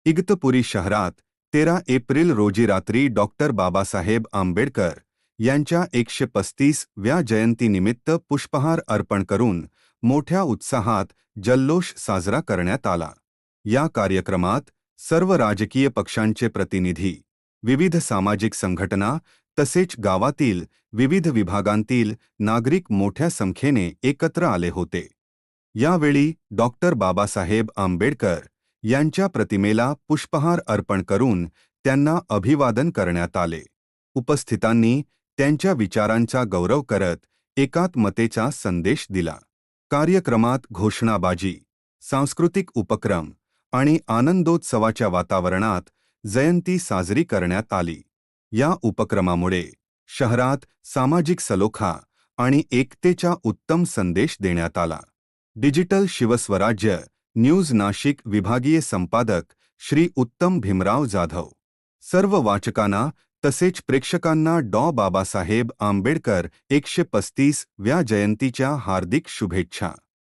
इगतपुरी शहरात 13 एप्रिल रोजी रात्री डॉक्टर बाबासाहेब आंबेडकर यांच्या 135व्या जयंतीनिमित्त पुष्पहार अर्पण करून मोठ्या उत्साहात जल्लोष साजरा करण्यात आला। या कार्यक्रमात सर्व राजकीय पक्षांचे प्रतिनिधी, विविध सामाजिक संघटना तसेच गावातील विविध विभागांतील नागरिक मोठ्या संख्येने एकत्र आले होते। यावेळी डॉक्टर बाबासाहेब आंबेडकर यांच्या प्रतिमेला पुष्पहार अर्पण करून त्यांना अभिवादन करण्यात आले। उपस्थितांनी त्यांच्या विचारांचा गौरव करत एकात्मतेचा संदेश दिला। कार्यक्रमात घोषणाबाजी, सांस्कृतिक उपक्रम आणि आनंदोत्सवाच्या वातावरणात जयंती साजरी करण्यात आली। या उपक्रमामुळे शहरात सामाजिक सलोखा आणि एकतेचा उत्तम संदेश देण्यात आला। डिजिटल शिवस्वराज्य न्यूज नाशिक विभागीय संपादक श्री उत्तम भीमराव जाधव। सर्व वाचकांना तसेच प्रेक्षकांना बाबासाहेब आंबेडकर 135व्या जयंतीच्या हार्दिक शुभेच्छा।